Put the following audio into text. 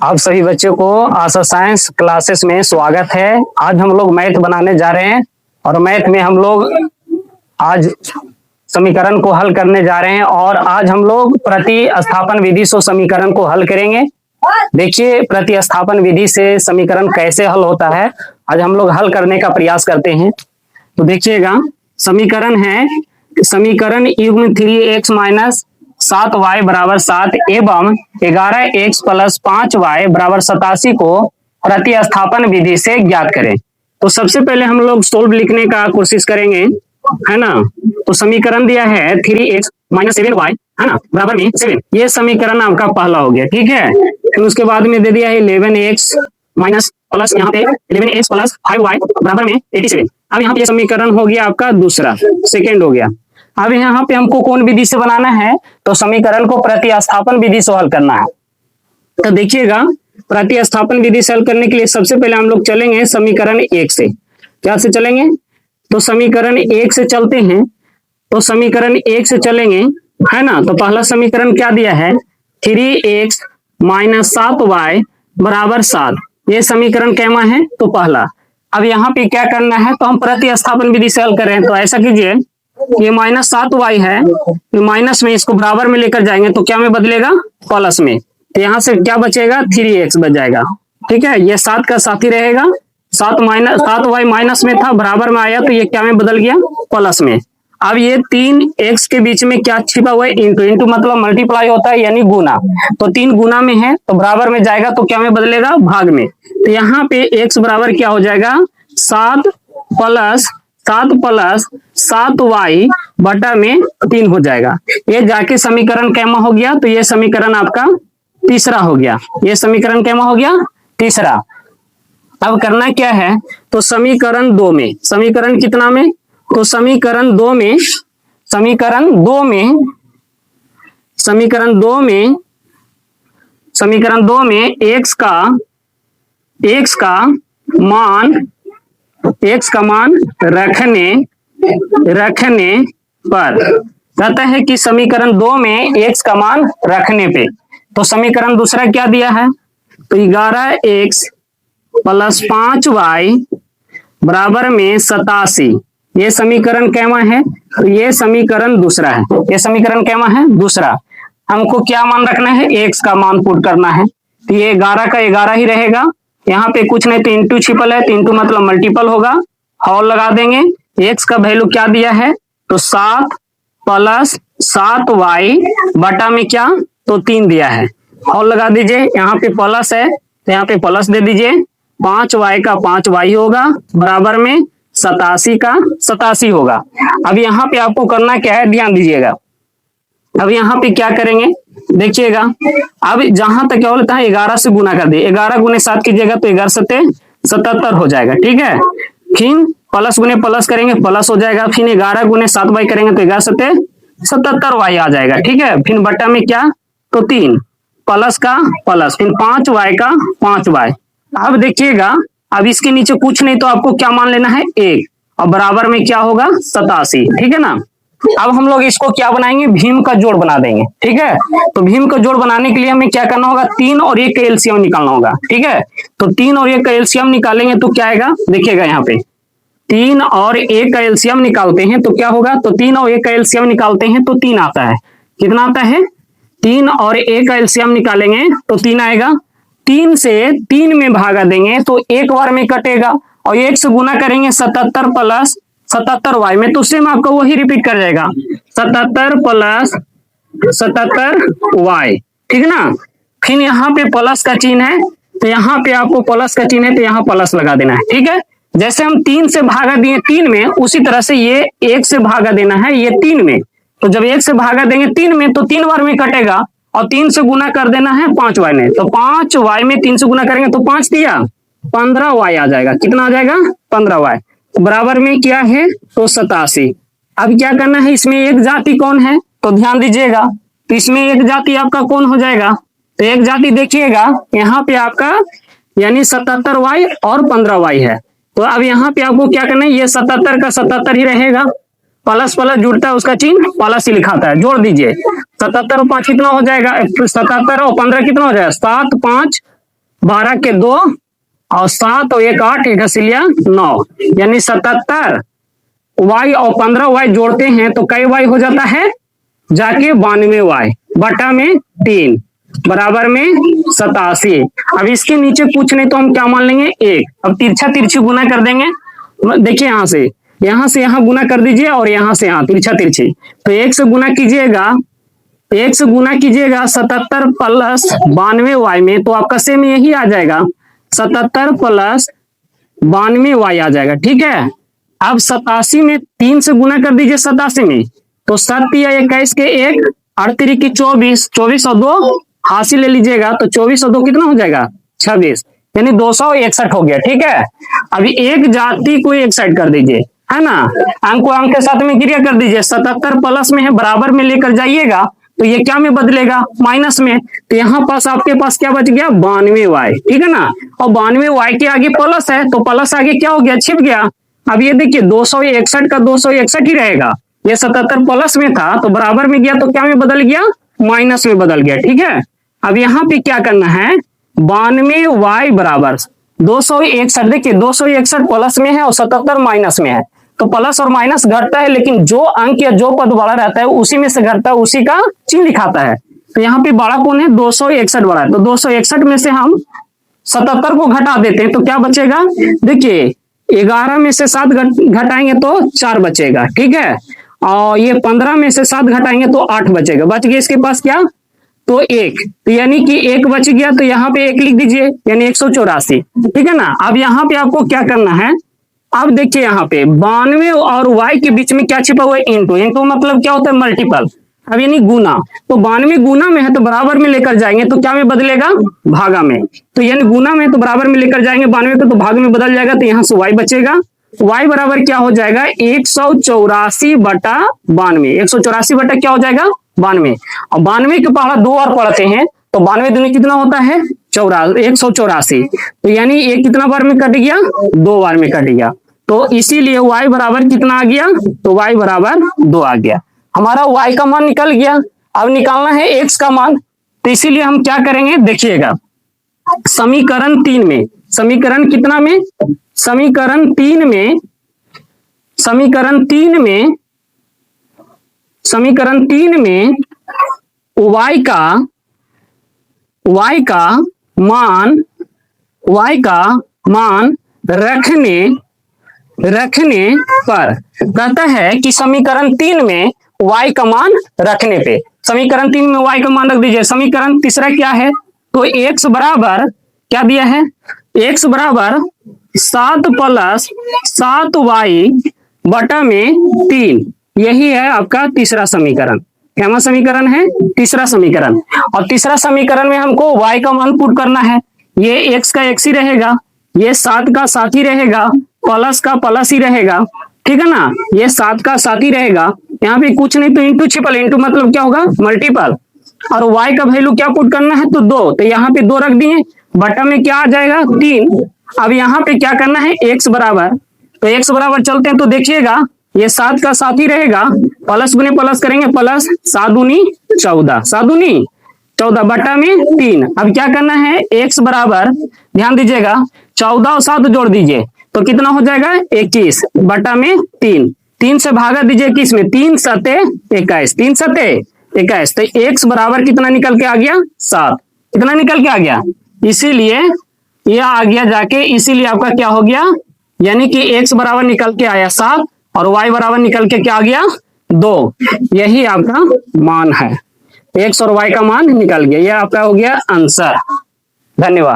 आप सभी बच्चों को आशा साइंस क्लासेस में स्वागत है। आज हम लोग मैथ बनाने जा रहे हैं और मैथ में हम लोग आज समीकरण को हल करने जा रहे हैं और आज हम लोग प्रतिस्थापन विधि से समीकरण को हल करेंगे। देखिए प्रतिस्थापन विधि से समीकरण कैसे हल होता है, आज हम लोग हल करने का प्रयास करते हैं। तो देखिएगा समीकरण है, समीकरण युग्म 3x माइनस 7y बराबर 7 एवं 11x प्लस 5y बराबर 87 को प्रतिस्थापन विधि से ज्ञात करें। तो सबसे पहले हम लोग सोल्व लिखने का कोशिश करेंगे, है ना। तो समीकरण दिया है 3x माइनस 7y, है ना, बराबर में 7। ये समीकरण आपका पहला हो गया, ठीक है। फिर उसके बाद में दे दिया है 11x माइनस प्लस यहाँ पे 11x प्लस 5y बराबर में 87। अब यहाँ पे ये समीकरण हो गया आपका दूसरा, सेकेंड हो गया। अब यहाँ पे हमको कौन विधि से बनाना है, तो समीकरण को प्रतिस्थापन विधि से हल करना है। तो देखिएगा प्रतिस्थापन विधि से हल करने के लिए सबसे पहले हम लोग चलेंगे समीकरण 1 से। क्या से चलेंगे, तो समीकरण 1 से चलते हैं। तो समीकरण 1 से चलेंगे, है ना। तो पहला समीकरण क्या दिया है, 3x माइनस 7y बराबर 7। ये समीकरण कैमा है, तो पहला। अब यहाँ पे क्या करना है, तो हम प्रतिस्थापन विधि से हल कर रहे हैं। तो ऐसा कीजिए, ये माइनस 7y है, माइनस में इसको बराबर में लेकर जाएंगे तो क्या में बदलेगा, प्लस में। तो यहाँ से क्या बचेगा, 3x बच जाएगा, ठीक है। ये 7 का साथ ही रहेगा, 7y माइनस में था, बराबर में आया तो ये क्या में बदल गया, प्लस में। अब ये 3x के बीच में क्या छिपा हुआ है, इंटू मतलब मल्टीप्लाई होता है यानी गुना। तो 3 गुना में है तो बराबर में जाएगा तो क्या में बदलेगा, भाग में। तो यहाँ पे x बराबर क्या हो जाएगा, 7 प्लस 7y बटा में 3 हो जाएगा। ये जाके समीकरण कैमा हो गया, तो ये समीकरण आपका तीसरा हो गया। ये समीकरण कैमा हो गया, तीसरा। अब करना क्या है, तो समीकरण 2 में, समीकरण कितना में, तो समीकरण 2 में x का मान रखने पर कहता है कि समीकरण 2 में x का मान रखने पे। तो समीकरण दूसरा क्या दिया है, तो 11x प्लस 5y बराबर में 87। ये समीकरण कैमा है, तो ये समीकरण दूसरा है। ये समीकरण कैमा है, दूसरा। हमको क्या मान रखना है, x का मान पुट करना है। तो ये 11 का 11 ही रहेगा, यहाँ पे कुछ नहीं तो इंटू छिपल है, तो इंटू मतलब मल्टीपल होगा, हॉल लगा देंगे। x का वैल्यू क्या दिया है, तो 7 प्लस 7y बटा में क्या, तो 3 दिया है, हॉल लगा दीजिए। यहाँ पे प्लस है तो यहाँ पे प्लस दे दीजिए, 5y का 5y होगा बराबर में 87 का 87 होगा। अब यहाँ पे आपको करना क्या है, ध्यान दीजिएगा। अब यहाँ पे क्या करेंगे, देखिएगा। अब जहां तक क्या होता है, 11 से गुना कर दिए, 11 गुने 7 कीजिएगा तो 11 सत्ते 77 हो जाएगा, ठीक है। फिर प्लस गुने प्लस करेंगे, प्लस हो जाएगा। फिर 11 गुने 7y करेंगे तो 11 सत्ते 77y आ जाएगा, ठीक है। फिर बटा में क्या, तो 3 प्लस का प्लस, फिर 5y का 5y। अब देखिएगा, अब इसके नीचे कुछ नहीं तो आपको क्या मान लेना है, 1, और बराबर में क्या होगा, 87, ठीक है ना। अब हम लोग इसको क्या बनाएंगे, भीम का जोड़ बना देंगे, ठीक है। तो भीम का जोड़ बनाने के लिए हमें क्या करना होगा, 3 और 1 का एलसीएम निकालना होगा, ठीक है। तो 3 और 1 का एलसीएम निकालेंगे तो क्या आएगा, देखिएगा यहाँ पे 3 और 1 का एलसीएम निकालते हैं तो क्या होगा, तो 3 और 1 का एलसीएम निकालते हैं तो 3 आता है। कितना आता है, 3 और 1 का एलसीएम निकालेंगे तो 3 आएगा। 3 से 3 में भागा देंगे तो एक बार में कटेगा, और 1 से गुना करेंगे 77 प्लस 77y में, तो सेम आपको वही रिपीट कर जाएगा, 77 प्लस 77y, ठीक ना। फिर यहाँ पे प्लस का चिन्ह है, तो यहाँ पे आपको प्लस का चिन्ह है तो यहाँ प्लस लगा देना है, ठीक है। जैसे हम 3 से भागा दिए 3 में, उसी तरह से ये 1 से भागा देना है ये 3 में। तो जब 1 से भागा देंगे 3 में तो 3 बार में कटेगा, और 3 से गुना कर देना है 5y में। तो 5y में 3 से गुना करेंगे तो 5 दिया, 15y आ जाएगा। कितना आ जाएगा, 15y बराबर में क्या है, तो 87। अब क्या करना है, इसमें एक जाति कौन है, तो ध्यान दीजिएगा। तो इसमें एक जाति आपका कौन हो जाएगा, तो एक जाति देखिएगा यहाँ पे आपका यानी 77y और 15y है। तो अब यहाँ पे आपको क्या करना है, ये 77 का 77 ही रहेगा, प्लस प्लस जुड़ता है उसका चिन्ह प्लस ही लिखाता है, जोड़ दीजिए। 77 और 5 कितना हो जाएगा, 77 और 15 कितना हो जाएगा, 7 5 12 के 2 और 7 और 1 8, 1 घसीलिया 9, यानी 77 वाई और 15 वाई जोड़ते हैं तो कई वाई हो जाता है जाके 92 वाई बटा में 3 बराबर में 87। अब इसके नीचे कुछ नहीं तो हम क्या मान लेंगे 1। अब तिरछा तिरछी गुना कर देंगे। देखिए यहां से यहां गुना कर दीजिए और यहां से यहां तिरछा तिरछी, तो 1 से गुना कीजिएगा, 1 से गुना कीजिएगा 77 प्लस 92 वाई में, तो आपका सेम यही आ जाएगा 77 प्लस 92 वाई आ जाएगा। ठीक है, अब 87 में 3 से गुना कर दीजिए 87 में, तो 7 या 21 के 1 8 की 24, 24 और 2 हासिल ले लीजिएगा, तो 24 और 2 कितना हो जाएगा 26, यानी 261 हो गया। ठीक है, अभी एक जाति को एक साइड कर दीजिए, है ना, अंक को अंक के साथ में क्रिया कर दीजिए। 77 प्लस में है, बराबर में लेकर जाइएगा तो ये क्या में बदलेगा माइनस में, तो यहाँ पास आपके पास क्या बच गया 92 वाई। ठीक है ना, और 92 वाई के आगे प्लस है तो प्लस आगे क्या हो गया छिप गया। अब ये देखिए 261 का 261 ही रहेगा, ये 77 प्लस में था तो बराबर में गया तो क्या में बदल गया माइनस में बदल गया। ठीक है, अब यहाँ पे क्या करना है 92 वाई बराबर 261, देखिए 261 प्लस में है और 77 माइनस में है, तो प्लस और माइनस घटता है लेकिन जो अंक या जो पद बड़ा रहता है उसी में से घटता है, उसी का चिन्ह दिखाता है। तो यहाँ पे बड़ा कौन है 261 बड़ा है, तो 261 में से हम 77 को घटा देते हैं तो क्या बचेगा, देखिए 11 में से 7 घटाएंगे तो 4 बचेगा। ठीक है, और ये 15 में से 7 घटाएंगे तो 8 बचेगा, बच गया इसके पास क्या तो 1, तो यानी कि 1 बच गया, तो यहाँ पे 1 लिख दीजिए यानी 184। ठीक है ना, अब यहाँ पे आपको क्या करना है, अब देखिए यहाँ पे 92 और y के बीच में क्या छिपा हुआ है इंटू, इंटू मतलब क्या होता है मल्टीपल, अब यानी गुना, तो 92 गुना में है तो बराबर में लेकर जाएंगे तो क्या में बदलेगा भागा में, तो यानी गुना में तो बराबर में लेकर जाएंगे 92 को तो भाग में बदल जाएगा, तो यहाँ से y बचेगा, y बराबर क्या हो जाएगा 184 बटा 92, 184 बटा क्या हो जाएगा 92, और 92 के पहाड़ा 2 बार पढ़ते हैं तो 92 दूनी कितना होता है 184, तो यानी ये कितना बार में कट गया 2 बार में कट गया, तो इसीलिए y बराबर कितना आ गया, तो y बराबर 2 आ गया। हमारा y का मान निकल गया, अब निकालना है x का मान, तो इसीलिए हम क्या करेंगे देखिएगा समीकरण 3 में, समीकरण कितना में समीकरण 3 में, समीकरण 3 में, समीकरण 3 में y का मान रखने पर कहता है कि समीकरण 3 में y का मान रखने पे, समीकरण 3 में y का मान रख दीजिए। समीकरण तीसरा क्या है, तो x बराबर क्या दिया है, x बराबर 7 प्लस 7y बटा में 3, यही है आपका तीसरा समीकरण। क्या समीकरण है तीसरा समीकरण, और तीसरा समीकरण में हमको y का मान पुट करना है, ये x का x ही रहेगा, ये 7 का 7 ही रहेगा, प्लस का प्लस ही रहेगा। ठीक है ना, ये 7 का 7 ही रहेगा, यहाँ पे कुछ नहीं तो इंटू छिपल, इंटू मतलब क्या होगा मल्टीपल, और y का वैल्यू क्या पुट करना है तो 2, तो यहाँ पे 2 रख दिए, बटा में क्या आ जाएगा 3। अब यहाँ पे क्या करना है x बराबर, तो x बराबर चलते हैं तो देखिएगा ये 7 का 7 ही रहेगा, प्लस गुने प्लस करेंगे, प्लस 7 दूनी 14, 7 दूनी 14 बटा में 3। अब क्या करना है x बराबर, ध्यान दीजिएगा 14 और 7 जोड़ दीजिए तो कितना हो जाएगा 21 बटा में 3, 3 से भागा दीजिए किस में 3 सते 21, 3 सते 21, तो x बराबर कितना निकल के आ गया 7, कितना निकल के आ गया, इसीलिए यह आ गया जाके, इसीलिए आपका क्या हो गया, यानी कि x बराबर निकल के आया 7 और y बराबर निकल के क्या आ गया 2, यही आपका मान है, x और y का मान निकल गया, यह आपका हो गया आंसर। धन्यवाद।